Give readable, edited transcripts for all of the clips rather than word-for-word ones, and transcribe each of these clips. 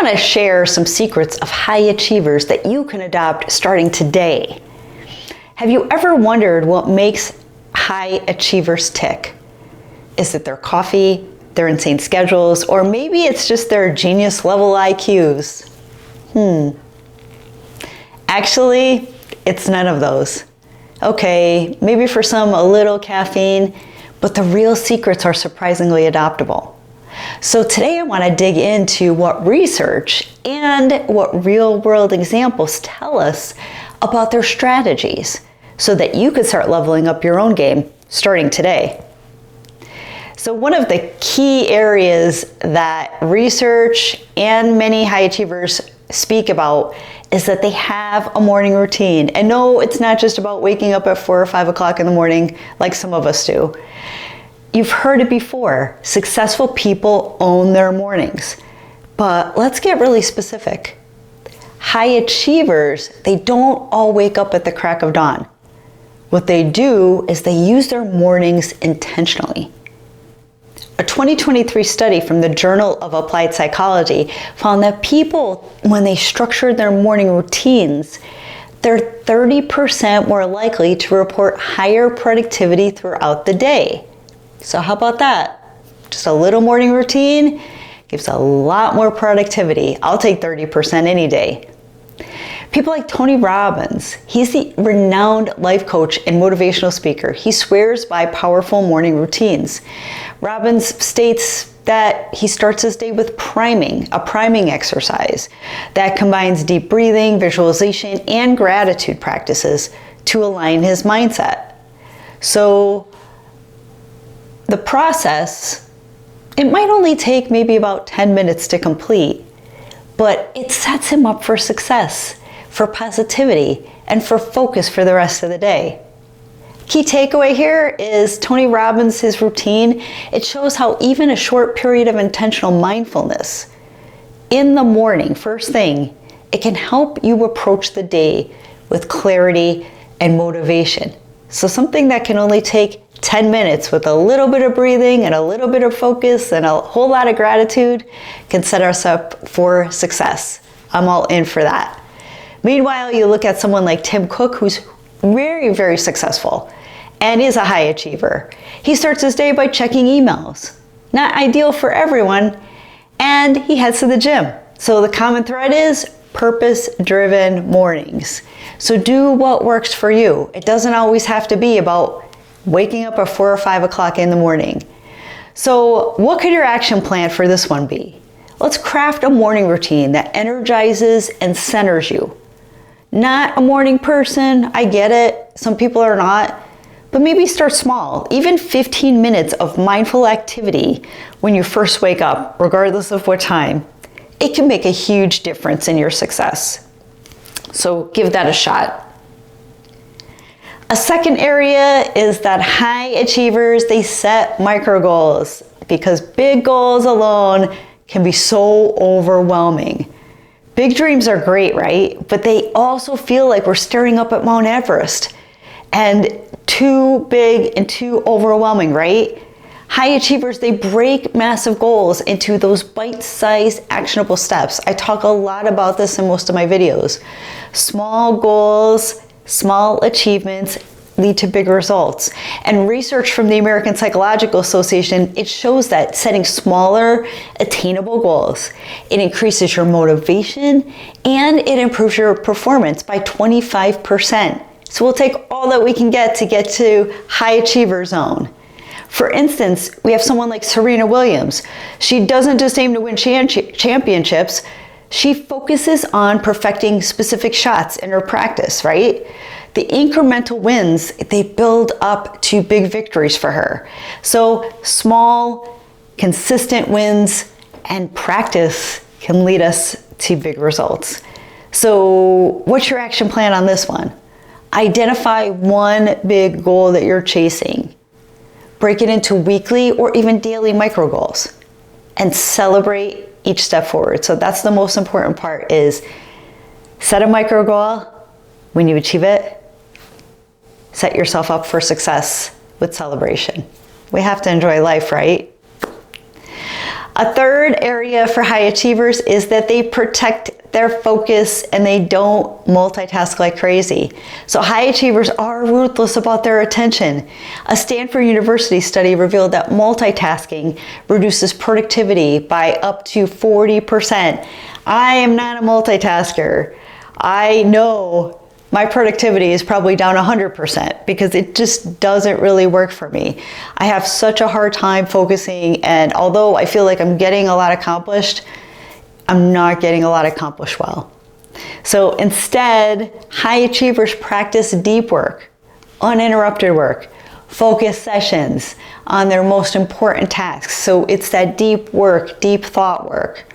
want to share some secrets of high achievers that you can adopt starting today. Have you ever wondered what makes high achievers tick? Is it their coffee, their insane schedules, or maybe it's just their genius level IQs? Actually, it's none of those. Okay, maybe for some a little caffeine, but the real secrets are surprisingly adoptable. So today I want to dig into what research and what real-world examples tell us about their strategies so that you could start leveling up your own game starting today. So one of the key areas that research and many high achievers speak about is that they have a morning routine. And no, it's not just about waking up at 4 or 5 o'clock in the morning like some of us do. You've heard it before. Successful people own their mornings. But let's get really specific. High achievers, they don't all wake up at the crack of dawn. What they do is they use their mornings intentionally. A 2023 study from the Journal of Applied Psychology found that people, when they structured their morning routines, they're 30% more likely to report higher productivity throughout the day. So how about that? Just a little morning routine gives a lot more productivity. I'll take 30% any day. People like Tony Robbins, he's the renowned life coach and motivational speaker. He swears by powerful morning routines. Robbins states that he starts his day with a priming exercise that combines deep breathing, visualization, and gratitude practices to align his mindset. So the process, it might only take maybe about 10 minutes to complete, but it sets him up for success, for positivity, and for focus for the rest of the day. Key takeaway here is Tony Robbins, his routine, it shows how even a short period of intentional mindfulness in the morning, first thing, it can help you approach the day with clarity and motivation. So something that can only take 10 minutes with a little bit of breathing and a little bit of focus and a whole lot of gratitude can set us up for success. I'm all in for that. Meanwhile, you look at someone like Tim Cook, who's very, very successful and is a high achiever. He starts his day by checking emails. Not ideal for everyone, and he heads to the gym. So the common thread is purpose-driven mornings. So do what works for you. It doesn't always have to be about waking up at 4 or 5 o'clock in the morning. So what could your action plan for this one be? Let's craft a morning routine that energizes and centers you. Not a morning person, I get it. Some people are not. But maybe start small. Even 15 minutes of mindful activity when you first wake up, regardless of what time, it can make a huge difference in your success. So give that a shot. A second area is that high achievers, they set micro goals because big goals alone can be so overwhelming. Big dreams are great, right? But they also feel like we're staring up at Mount Everest and too big and too overwhelming, right? High achievers, they break massive goals into those bite-sized actionable steps. I talk a lot about this in most of my videos. Small goals, small achievements lead to big results. And research from the American Psychological Association, it shows that setting smaller, attainable goals, it increases your motivation and it improves your performance by 25%. So we'll take all that we can get to high achiever zone. For instance, we have someone like Serena Williams. She doesn't just aim to win championships. She focuses on perfecting specific shots in her practice, right? The incremental wins, they build up to big victories for her. So small, consistent wins and practice can lead us to big results. So what's your action plan on this one? Identify one big goal that you're chasing. Break it into weekly or even daily micro goals and celebrate each step forward. So that's the most important part, is set a micro goal. When you achieve it, set yourself up for success with celebration. We have to enjoy life, right? A third area for high achievers is that they protect their focus and they don't multitask like crazy. So high achievers are ruthless about their attention. A Stanford University study revealed that multitasking reduces productivity by up to 40%. I am not a multitasker. I know my productivity is probably down 100% because it just doesn't really work for me. I have such a hard time focusing, and although I feel like I'm getting a lot accomplished, I'm not getting a lot accomplished well. So instead, high achievers practice deep work, uninterrupted work, focus sessions on their most important tasks. So it's that deep work, deep thought work.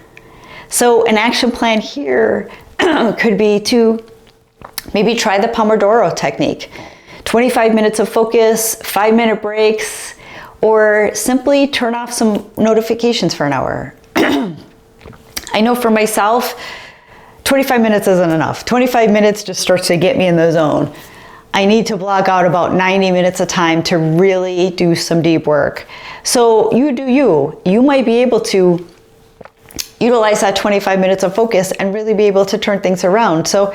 So an action plan here could be to maybe try the Pomodoro technique. 25 minutes of focus, 5-minute breaks, or simply turn off some notifications for an hour. I know for myself, 25 minutes isn't enough. 25 minutes just starts to get me in the zone. I need to block out about 90 minutes of time to really do some deep work. So you do you. You might be able to utilize that 25 minutes of focus and really be able to turn things around. So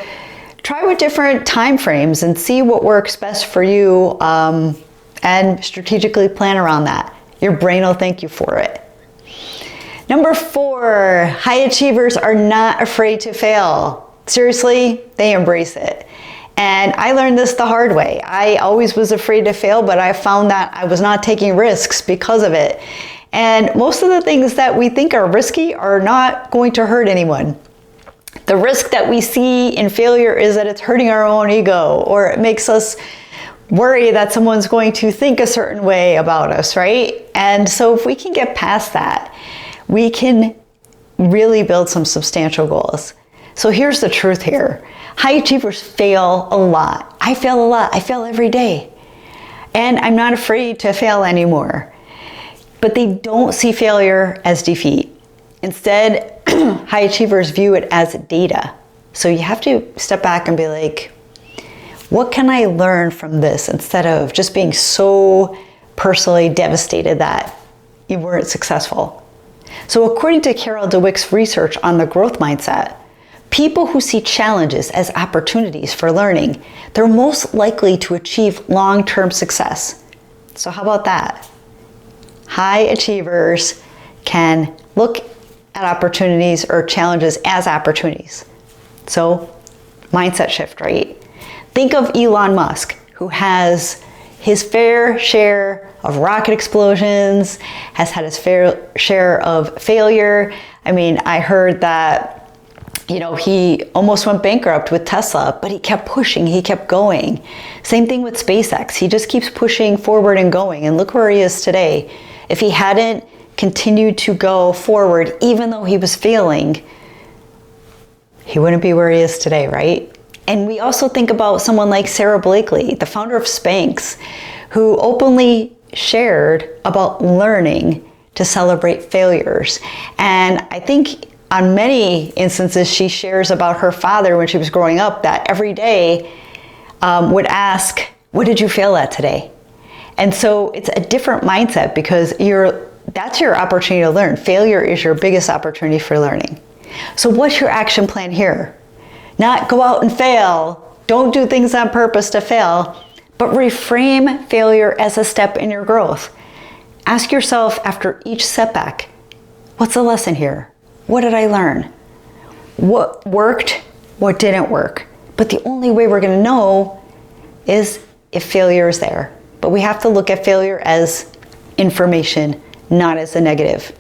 try with different time frames and see what works best for you, and strategically plan around that. Your brain will thank you for it. Number 4, high achievers are not afraid to fail. Seriously, they embrace it. And I learned this the hard way. I always was afraid to fail, but I found that I was not taking risks because of it. And most of the things that we think are risky are not going to hurt anyone. The risk that we see in failure is that it's hurting our own ego, or it makes us worry that someone's going to think a certain way about us, right? And so if we can get past that, we can really build some substantial goals. So here's the truth here. High achievers fail a lot. I fail a lot. I fail every day. And I'm not afraid to fail anymore. But they don't see failure as defeat. Instead, high achievers view it as data. So you have to step back and be like, what can I learn from this, instead of just being so personally devastated that you weren't successful. So according to Carol Dweck's research on the growth mindset, people who see challenges as opportunities for learning, they're most likely to achieve long-term success. So how about that? High achievers can look at opportunities or challenges as opportunities. So, mindset shift, right? Think of Elon Musk, who has his fair share of rocket explosions, has had his fair share of failure. I mean, I heard that, he almost went bankrupt with Tesla, but he kept pushing, he kept going. Same thing with SpaceX. He just keeps pushing forward and going, and look where he is today. If he hadn't continued to go forward, even though he was failing, he wouldn't be where he is today, right? And we also think about someone like Sarah Blakely, the founder of Spanx, who openly shared about learning to celebrate failures. And I think on many instances, she shares about her father when she was growing up, that every day would ask, what did you fail at today? And so it's a different mindset, because that's your opportunity to learn. Failure is your biggest opportunity for learning. So what's your action plan here? Not go out and fail. Don't do things on purpose to fail, but reframe failure as a step in your growth. Ask yourself after each setback, what's the lesson here? What did I learn? What worked? What didn't work? But the only way we're going to know is if failure is there. But we have to look at failure as information, not as a negative.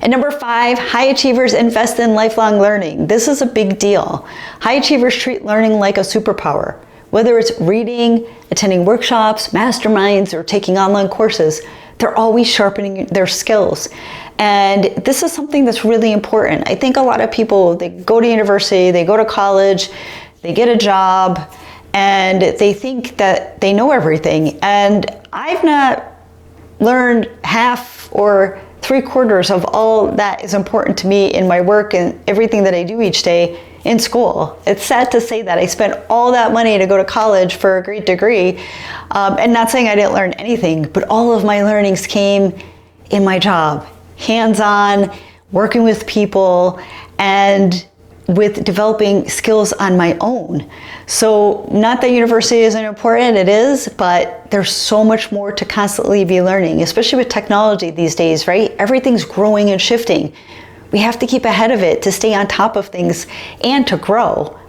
And number 5, high achievers invest in lifelong learning. This is a big deal. High achievers treat learning like a superpower. Whether it's reading, attending workshops, masterminds, or taking online courses, they're always sharpening their skills. And this is something that's really important. I think a lot of people, they go to university, they go to college, they get a job, and they think that they know everything. And I've not learned half or 3/4 of all that is important to me in my work and everything that I do each day in school. It's sad to say that I spent all that money to go to college for a great degree, and not saying I didn't learn anything, but all of my learnings came in my job, hands-on, working with people, and with developing skills on my own. So not that university isn't important, it is, but there's so much more to constantly be learning, especially with technology these days, right? Everything's growing and shifting. We have to keep ahead of it to stay on top of things and to grow.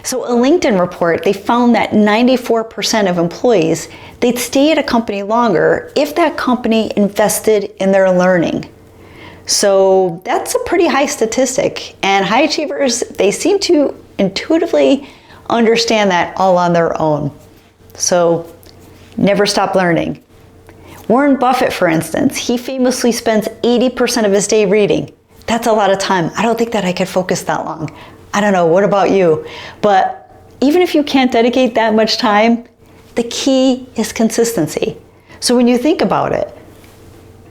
So a LinkedIn report, they found that 94% of employees, they'd stay at a company longer if that company invested in their learning. So that's a pretty high statistic, and high achievers, they seem to intuitively understand that all on their own. So never stop learning. Warren Buffett, for instance, he famously spends 80% of his day reading. That's a lot of time. I don't think that I could focus that long. I don't know, what about you? But even if you can't dedicate that much time, the key is consistency. So when you think about it,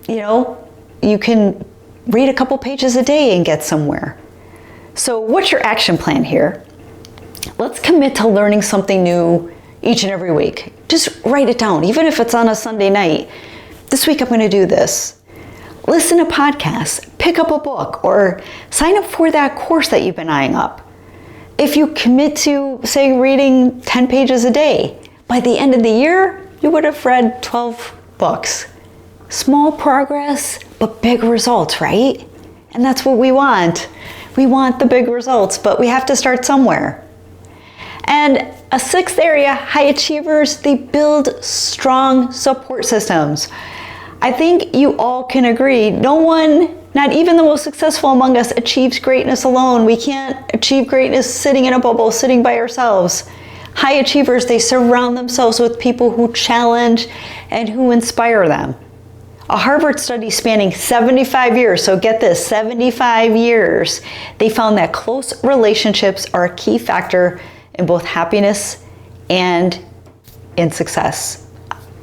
you can read a couple pages a day and get somewhere. So what's your action plan here? Let's commit to learning something new each and every week. Just write it down, even if it's on a Sunday night. This week I'm going to do this. Listen to podcasts, pick up a book, or sign up for that course that you've been eyeing up. If you commit to, say, reading 10 pages a day, by the end of the year, you would have read 12 books. Small progress, but big results, right? And that's what we want. We want the big results, but we have to start somewhere. And a sixth area, high achievers, they build strong support systems. I think you all can agree, no one, not even the most successful among us, achieves greatness alone. We can't achieve greatness sitting in a bubble, sitting by ourselves. High achievers, they surround themselves with people who challenge and who inspire them. A Harvard study spanning 75 years, so get this, 75 years, they found that close relationships are a key factor in both happiness and in success.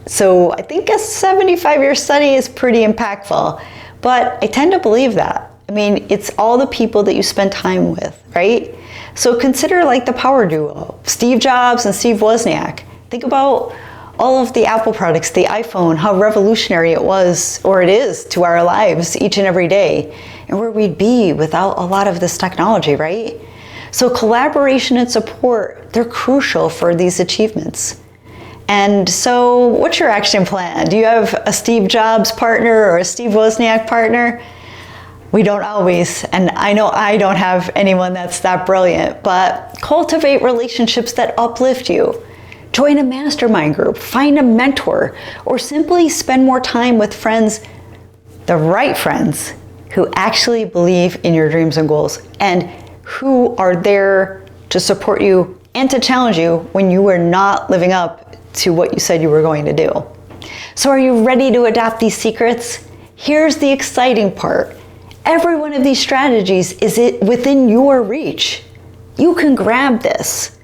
So I think a 75-year study is pretty impactful, but I tend to believe that. I mean, it's all the people that you spend time with, right? So consider like the power duo, Steve Jobs and Steve Wozniak. Think about all of the Apple products, the iPhone, how revolutionary it was, or it is, to our lives each and every day, and where we'd be without a lot of this technology, right? So collaboration and support, they're crucial for these achievements. And so what's your action plan? Do you have a Steve Jobs partner or a Steve Wozniak partner? We don't always, and I know I don't have anyone that's that brilliant, but cultivate relationships that uplift you. Join a mastermind group, find a mentor, or simply spend more time with friends, the right friends, who actually believe in your dreams and goals and who are there to support you and to challenge you when you are not living up to what you said you were going to do. So are you ready to adopt these secrets? Here's the exciting part. Every one of these strategies is within your reach. You can grab this.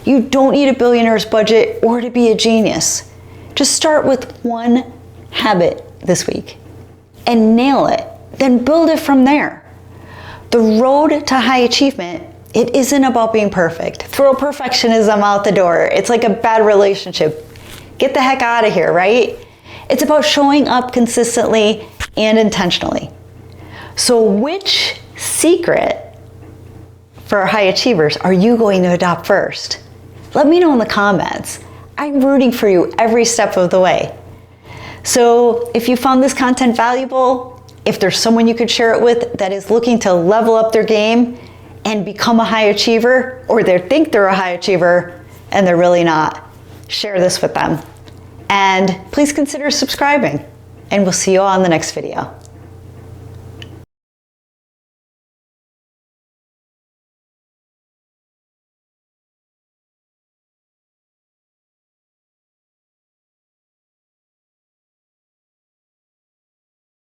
You don't need a billionaire's budget or to be a genius. Just start with one habit this week and nail it, then build it from there. The road to high achievement, it isn't about being perfect. Throw perfectionism out the door. It's like a bad relationship. Get the heck out of here, right? It's about showing up consistently and intentionally. So which secret for high achievers are you going to adopt first? Let me know in the comments. I'm rooting for you every step of the way. So if you found this content valuable, if there's someone you could share it with that is looking to level up their game and become a high achiever, or they think they're a high achiever and they're really not, share this with them. And please consider subscribing, and we'll see you all in the next video.